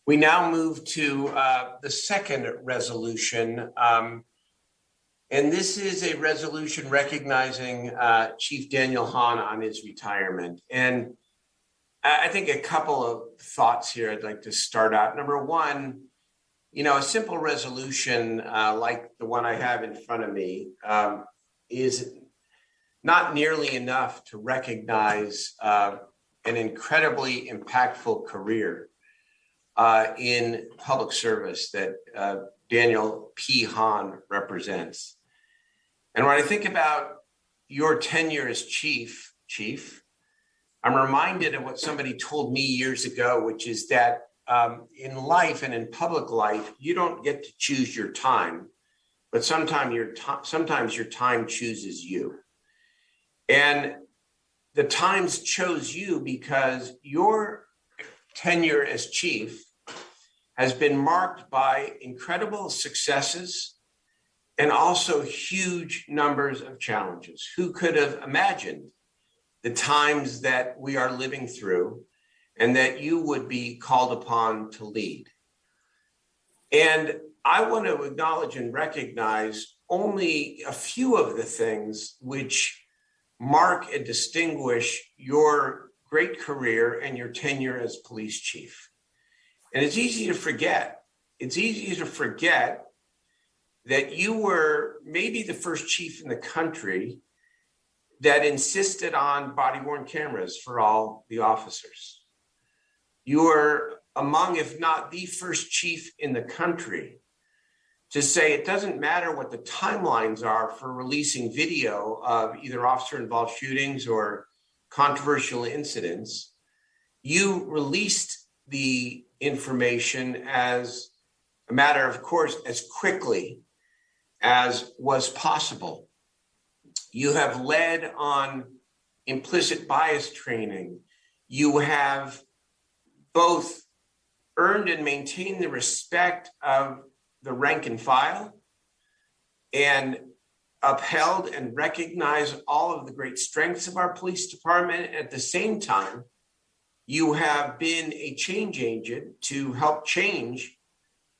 We now move to the second resolution. And this is a resolution recognizing Chief Daniel Hahn on his retirement. And I think a couple of thoughts here I'd like to start out. Number one, a simple resolution like the one I have in front of me is not nearly enough to recognize an incredibly impactful career in public service that Daniel P. Hahn represents. And when I think about your tenure as chief, I'm reminded of what somebody told me years ago, which is that in life and in public life, you don't get to choose your time, but sometimes your time chooses you. And the times chose you because your tenure as chief has been marked by incredible successes and also huge numbers of challenges. Who could have imagined the times that we are living through and that you would be called upon to lead? And I want to acknowledge and recognize only a few of the things which mark and distinguish your great career and your tenure as police chief. And it's easy to forget. It's easy to forget that you were maybe the first chief in the country that insisted on body-worn cameras for all the officers. You were among, if not the first chief in the country to say it doesn't matter what the timelines are for releasing video of either officer-involved shootings or controversial incidents. You released the information as a matter of course, as quickly as was possible. You have led on implicit bias training. You have both earned and maintained the respect of the rank and file and upheld and recognized all of the great strengths of our police department. At the same time, you have been a change agent to help change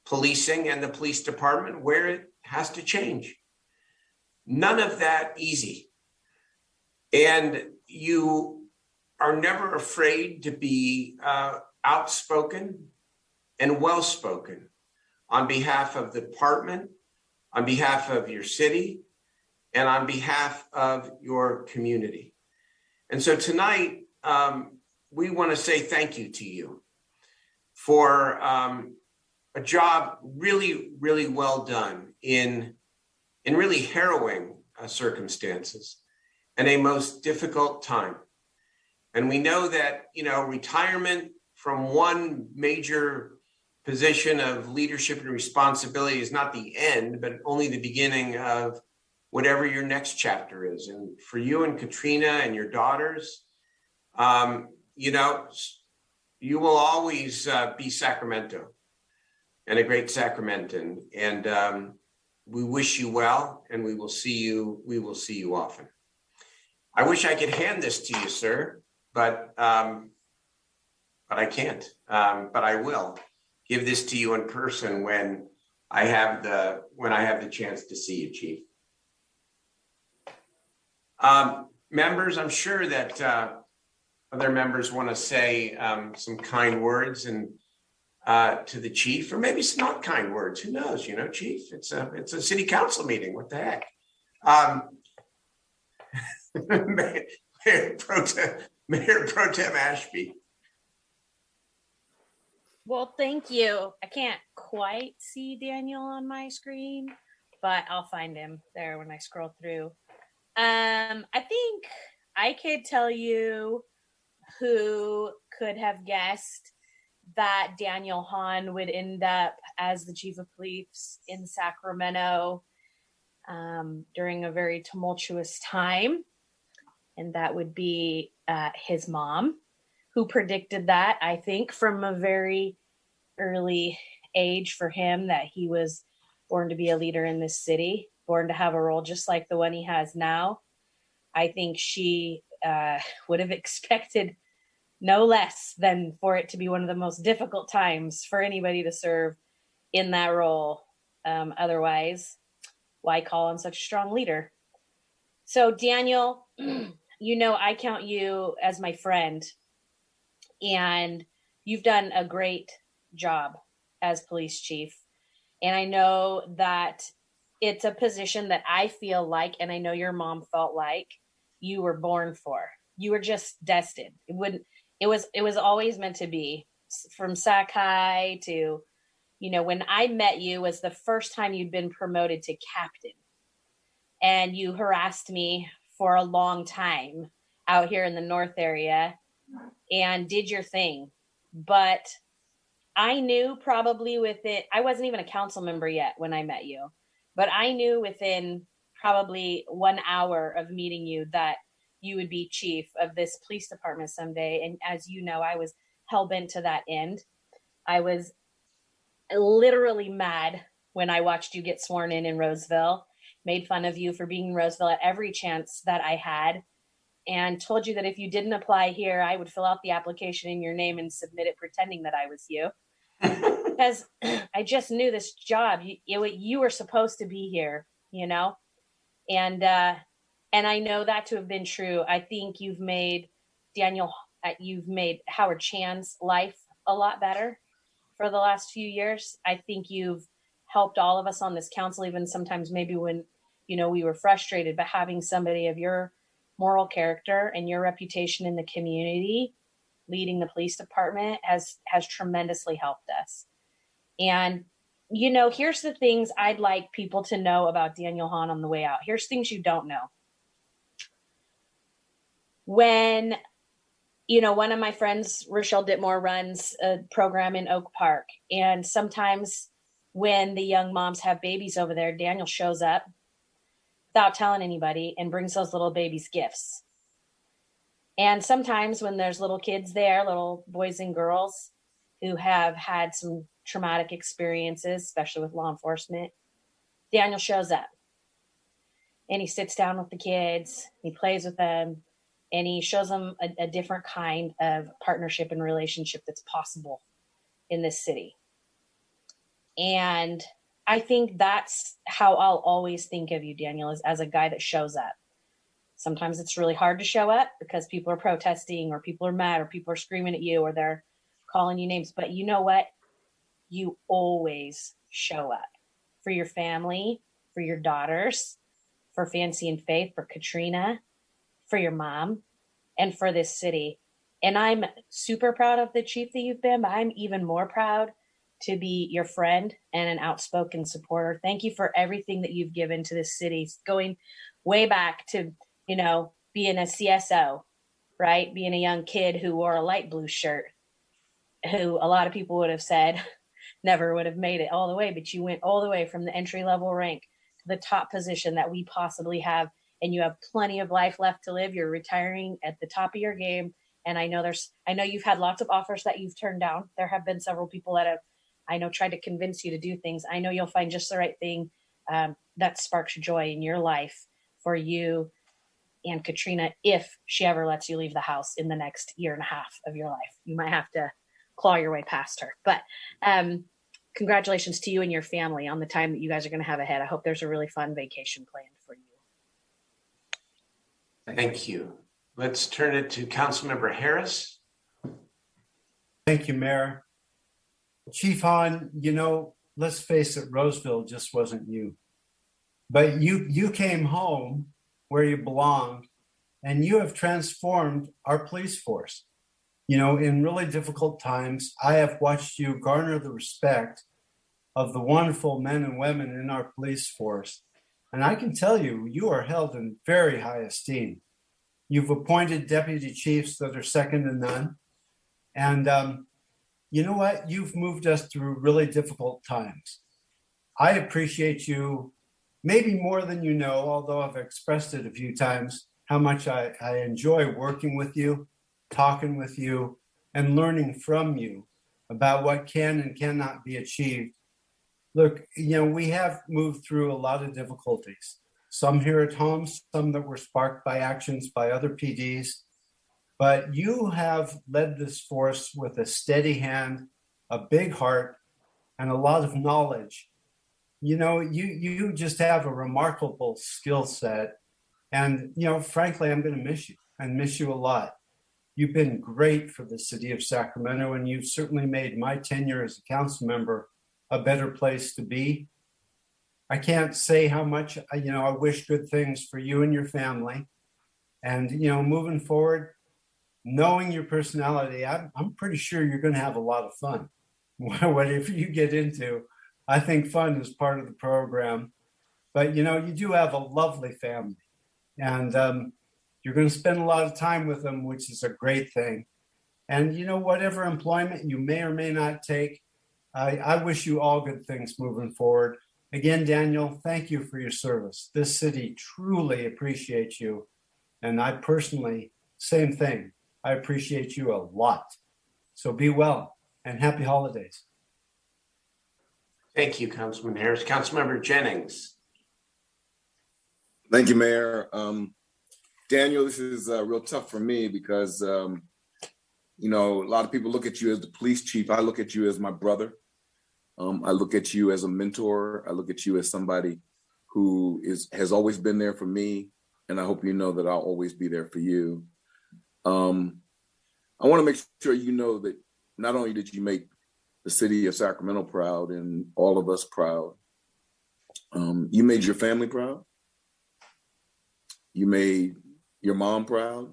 policing and the police department where it has to change. None of that easy. And you are never afraid to be outspoken and well-spoken on behalf of the department, on behalf of your city, and on behalf of your community. And so tonight, we want to say thank you to you for a job really, really well done in really harrowing circumstances and a most difficult time. And we know that, retirement from one major position of leadership and responsibility is not the end, but only the beginning of whatever your next chapter is. And for you and Katrina and your daughters, you will always be Sacramento and a great Sacramentan. And we wish you well, and we will see you often. I wish I could hand this to you, sir, but I can't. But I will give this to you in person when I have the chance to see you, Chief. Members, I'm sure that other members want to say some kind words and to the chief, or maybe some not kind words. Who knows? Chief, it's a city council meeting. What the heck? Mayor Pro Tem Ashby. Well, thank you. I can't quite see Daniel on my screen, but I'll find him there when I scroll through. I think I could tell you who could have guessed that Daniel Hahn would end up as the chief of police in Sacramento during a very tumultuous time. And that would be his mom, who predicted that, I think, from a very early age for him, that he was born to be a leader in this city, born to have a role just like the one he has now. I think she would have expected no less than for it to be one of the most difficult times for anybody to serve in that role. Otherwise, why call on such a strong leader? So, Daniel, I count you as my friend, and you've done a great job as police chief. And I know that it's a position that I feel like, and I know your mom felt like, you were born for. You were just destined. It was always meant to be. From Sac High to, when I met you was the first time you'd been promoted to captain. And you harassed me for a long time out here in the North area and did your thing. But I knew probably I wasn't even a council member yet when I met you, but I knew within probably 1 hour of meeting you that you would be chief of this police department someday. And as you know, I was hell bent to that end. I was literally mad when I watched you get sworn in Roseville, made fun of you for being in Roseville at every chance that I had, and told you that if you didn't apply here, I would fill out the application in your name and submit it pretending that I was you. Because I just knew this job, you were supposed to be here, and I know that to have been true. I think you've made Howard Chan's life a lot better for the last few years. I think you've helped all of us on this council, even sometimes maybe when, we were frustrated, but having somebody of your moral character and your reputation in the community leading the police department has tremendously helped us. And, here's the things I'd like people to know about Daniel Hahn on the way out. Here's things you don't know. When, one of my friends, Rochelle Ditmore, runs a program in Oak Park. And sometimes when the young moms have babies over there, Daniel shows up without telling anybody and brings those little babies gifts. And sometimes when there's little kids there, little boys and girls who have had some traumatic experiences, especially with law enforcement, Daniel shows up and he sits down with the kids, he plays with them, and he shows them a different kind of partnership and relationship that's possible in this city. And I think that's how I'll always think of you, Daniel, as a guy that shows up. Sometimes it's really hard to show up because people are protesting or people are mad or people are screaming at you or they're calling you names. But you know what? You always show up for your family, for your daughters, for Fancy and Faith, for Katrina, for your mom, and for this city. And I'm super proud of the chief that you've been, but I'm even more proud to be your friend and an outspoken supporter. Thank you for everything that you've given to this city, going way back to, being a CSO, right? Being a young kid who wore a light blue shirt, who a lot of people would have said never would have made it all the way, but you went all the way from the entry level rank to the top position that we possibly have. And you have plenty of life left to live. You're retiring at the top of your game. And I know you've had lots of offers that you've turned down. There have been several people that have, tried to convince you to do things. I know you'll find just the right thing that sparks joy in your life for you and Katrina, if she ever lets you leave the house in the next year and a half of your life. You might have to claw your way past her. But congratulations to you and your family on the time that you guys are going to have ahead. I hope there's a really fun vacation planned for you. Thank you. Let's turn it to Councilmember Harris. Thank you, Mayor. Chief Hahn, let's face it, Roseville just wasn't you. But you came home where you belonged, and you have transformed our police force. In really difficult times, I have watched you garner the respect of the wonderful men and women in our police force. And I can tell you, you are held in very high esteem. You've appointed deputy chiefs that are second to none. And you know what? You've moved us through really difficult times. I appreciate you maybe more than you know, although I've expressed it a few times, how much I enjoy working with you, talking with you, and learning from you about what can and cannot be achieved. Look, we have moved through a lot of difficulties, some here at home, some that were sparked by actions by other PDs. but you have led this force with a steady hand, a big heart, and a lot of knowledge. You know, you just have a remarkable skill set. And, you know, frankly, I'm going to miss you and miss you a lot. You've been great for the city of Sacramento, and you've certainly made my tenure as a council member a better place to be. I can't say how much, you know, I wish good things for you and your family. And, you know, moving forward, knowing your personality, I'm pretty sure you're going to have a lot of fun. Whatever you get into, I think fun is part of the program. But, you know, you do have a lovely family. And you're going to spend a lot of time with them, which is a great thing. And, you know, whatever employment you may or may not take, I wish you all good things moving forward. Again, Daniel, thank you for your service. This city truly appreciates you. And I personally, same thing. I appreciate you a lot. So be well and happy holidays. Thank you, Councilman Harris. Councilmember Jennings. Thank you, Mayor. Daniel, this is real tough for me because, you know, a lot of people look at you as the police chief. I look at you as my brother. I look at you as a mentor. I look at you as somebody who has always been there for me. And I hope you know that I'll always be there for you. I want to make sure you know that not only did you make the city of Sacramento proud and all of us proud, you made your family proud. You made your mom proud,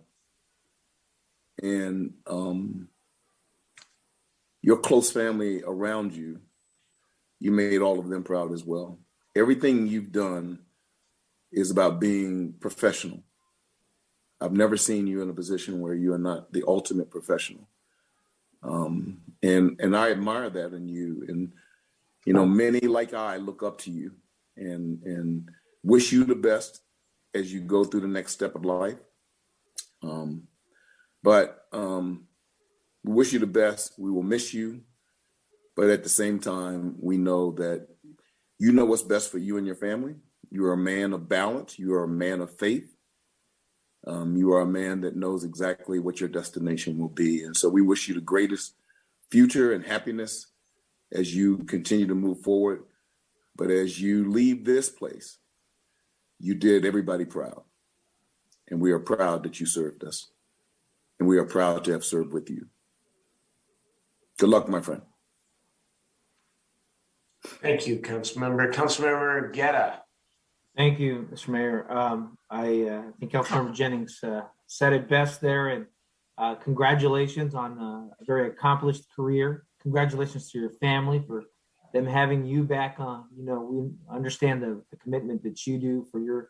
and your close family around you, you made all of them proud as well. Everything you've done is about being professional. I've never seen you in a position where you are not the ultimate professional. And I admire that in you. And, you know, many like I look up to you and wish you the best as you go through the next step of life. But we wish you the best. We will miss you. But at the same time, we know that you know what's best for you and your family. You are a man of balance. You are a man of faith. You are a man that knows exactly what your destination will be. And so we wish you the greatest future and happiness as you continue to move forward. But as you leave this place, you did everybody proud. And we are proud that you served us. And we are proud to have served with you. Good luck, my friend. Thank you, Councilmember. Councilmember Guerra. Thank you, Mr. Mayor. I think Councilmember Jennings said it best there, and congratulations on a very accomplished career. Congratulations to your family for them having you back on. You know, we understand the commitment that you do for your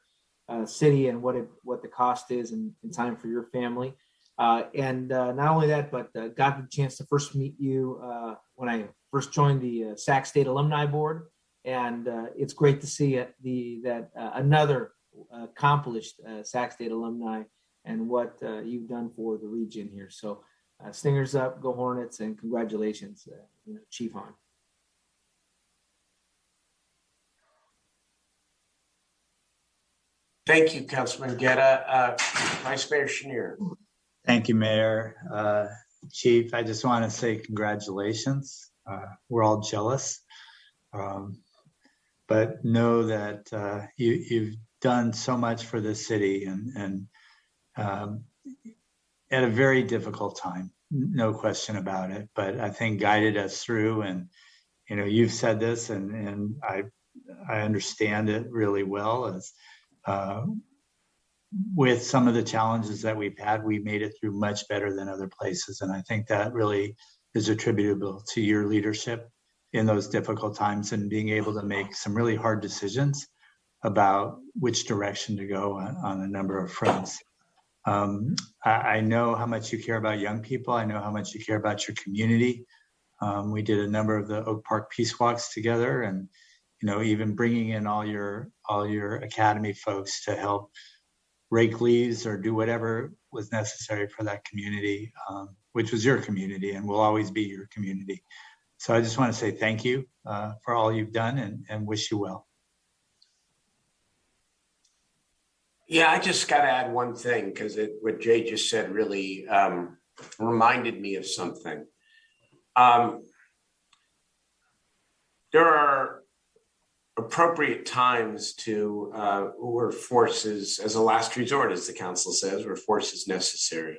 city and what the cost is in time for your family. And not only that, but got the chance to first meet you when I first joined the Sac State Alumni Board. And it's great to see that another accomplished Sac State alumni and what you've done for the region here. So stingers up, go Hornets, and congratulations, Chief Hahn. Thank you, Councilman Guerra. Vice Mayor Schneer. Thank you, Mayor. Chief, I just want to say congratulations. We're all jealous. But know that you've done so much for the city and at a very difficult time, no question about it. But I think guided us through, and you've said this, and I understand it really well. As with some of the challenges that we've had, we made it through much better than other places, and I think that really is attributable to your leadership in those difficult times and being able to make some really hard decisions about which direction to go on a number of fronts. I know how much you care about young people. I know how much you care about your community. We did a number of the Oak Park Peace Walks together, and even bringing in all your academy folks to help rake leaves or do whatever was necessary for that community, which was your community and will always be your community. So I just want to say thank you for all you've done and wish you well. Yeah, I just got to add one thing because what Jay just said really reminded me of something. There are appropriate times to where forces, as a last resort, as the council says, where force is necessary.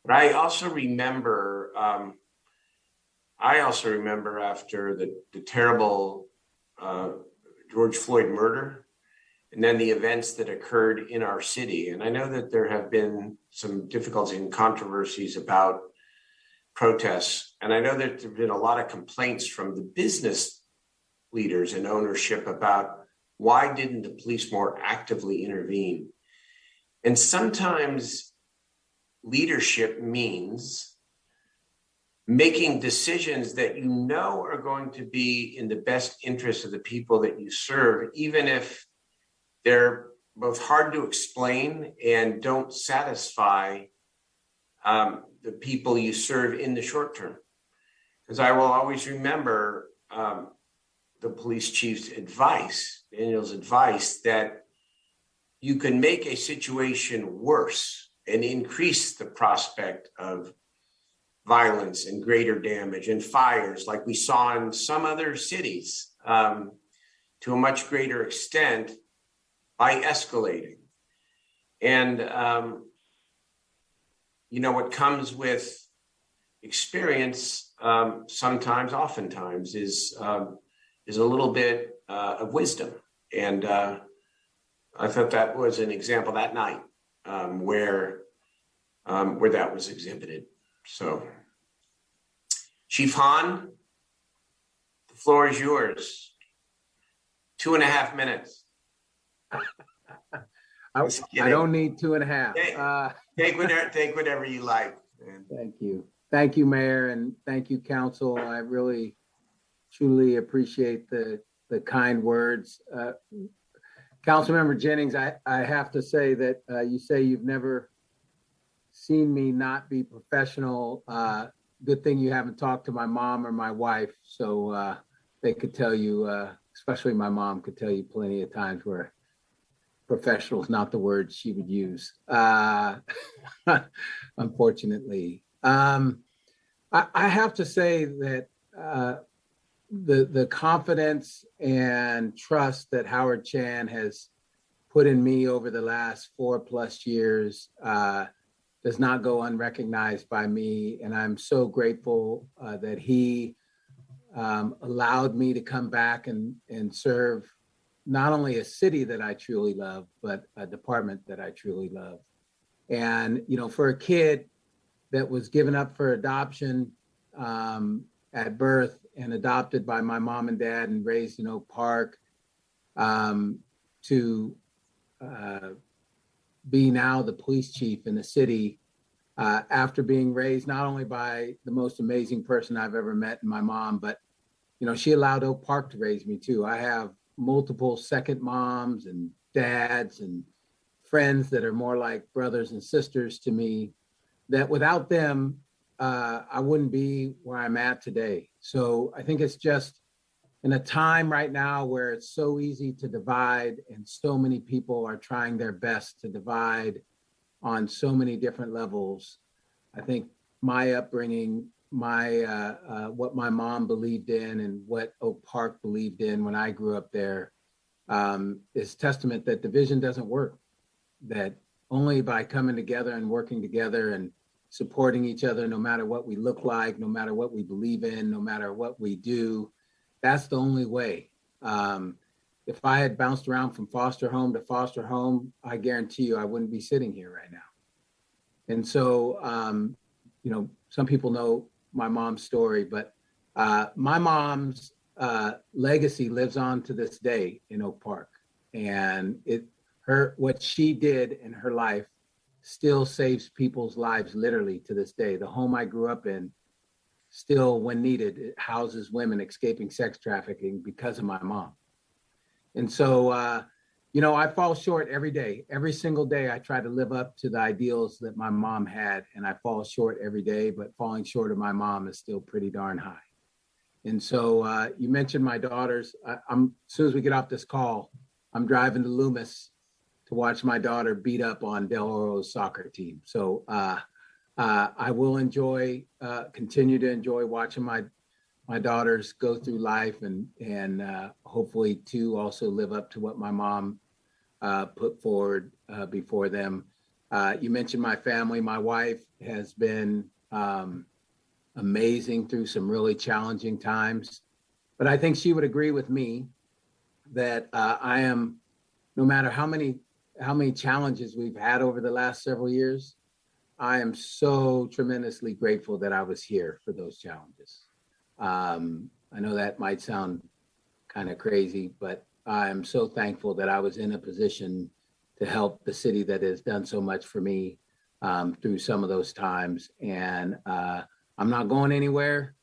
But I also remember after the terrible George Floyd murder, and then the events that occurred in our city. And I know that there have been some difficulties and controversies about protests. And I know that there have been a lot of complaints from the business leaders and ownership about why didn't the police more actively intervene? And sometimes leadership means making decisions that you know are going to be in the best interest of the people that you serve, even if they're both hard to explain and don't satisfy the people you serve in the short term. Because I will always remember the police chief's advice, Daniel's advice, that you can make a situation worse and increase the prospect of violence and greater damage and fires like we saw in some other cities to a much greater extent by escalating. And, what comes with experience sometimes, oftentimes, is a little bit of wisdom. And I thought that was an example that night where that was exhibited. So, Chief Hahn, the floor is yours. 2.5 minutes. I don't need 2.5. Take whatever you like. Man. Thank you. Thank you, Mayor, and thank you, Council. I really, truly appreciate the kind words. Councilmember Jennings, I have to say that you say you've never seen me not be professional. Good thing you haven't talked to my mom or my wife, so they could tell you, especially my mom could tell you plenty of times where professional is not the word she would use, unfortunately. I have to say that the confidence and trust that Howard Chan has put in me over the last 4+ years does not go unrecognized by me. And I'm so grateful that he allowed me to come back and serve not only a city that I truly love, but a department that I truly love. And, for a kid that was given up for adoption at birth and adopted by my mom and dad and raised in Oak Park, to be now the police chief in the city after being raised not only by the most amazing person I've ever met in my mom, but, she allowed Oak Park to raise me too. I have multiple second moms and dads and friends that are more like brothers and sisters to me, that without them, I wouldn't be where I'm at today. So I think it's just in a time right now where it's so easy to divide and so many people are trying their best to divide on so many different levels. I think my upbringing, what my mom believed in and what Oak Park believed in when I grew up there is testament that division doesn't work, that only by coming together and working together and supporting each other, no matter what we look like, no matter what we believe in, no matter what we do, that's the only way. If I had bounced around from foster home to foster home, I guarantee you I wouldn't be sitting here right now. And so, some people know my mom's story, but my mom's legacy lives on to this day in Oak Park. And what she did in her life still saves people's lives literally to this day. The home I grew up in still, when needed, it houses women escaping sex trafficking because of my mom. And so, I fall short every day. Every single day, I try to live up to the ideals that my mom had, and I fall short every day, but falling short of my mom is still pretty darn high. And so you mentioned my daughters. As soon as we get off this call, I'm driving to Loomis to watch my daughter beat up on Delro's soccer team. So I will continue to enjoy watching my daughters go through life and hopefully to also live up to what my mom put forward before them. You mentioned my family. My wife has been amazing through some really challenging times, but I think she would agree with me that I am, no matter how many challenges we've had over the last several years, I am so tremendously grateful that I was here for those challenges. I know that might sound kind of crazy, but I'm so thankful that I was in a position to help the city that has done so much for me through some of those times. And I'm not going anywhere.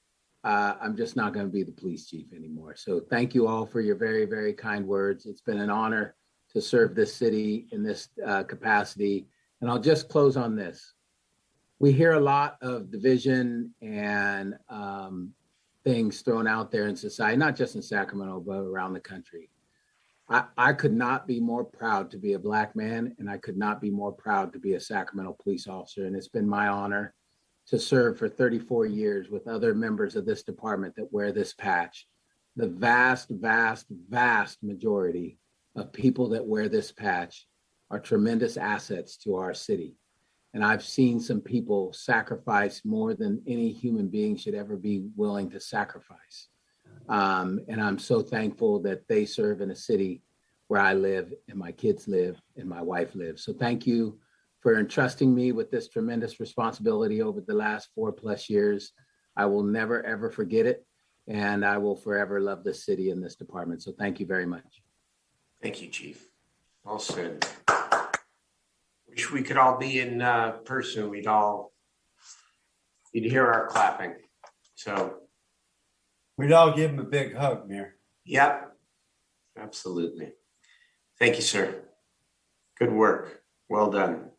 I'm just not going to be the police chief anymore. So thank you all for your very, very kind words. It's been an honor to serve this city in this capacity. And I'll just close on this. We hear a lot of division and things thrown out there in society, not just in Sacramento, but around the country. I could not be more proud to be a Black man, and I could not be more proud to be a Sacramento police officer. And it's been my honor to serve for 34 years with other members of this department that wear this patch. The vast, vast, vast majority of people that wear this patch are tremendous assets to our city. And I've seen some people sacrifice more than any human being should ever be willing to sacrifice. And I'm so thankful that they serve in a city where I live and my kids live and my wife lives. So thank you for entrusting me with this tremendous responsibility over the last 4+ years. I will never, ever forget it. And I will forever love this city and this department. So thank you very much. Thank you, Chief. Well said. Wish we could all be in person. You'd hear our clapping. So. We'd all give him a big hug, Mayor. Yep, absolutely. Thank you, sir. Good work. Well done.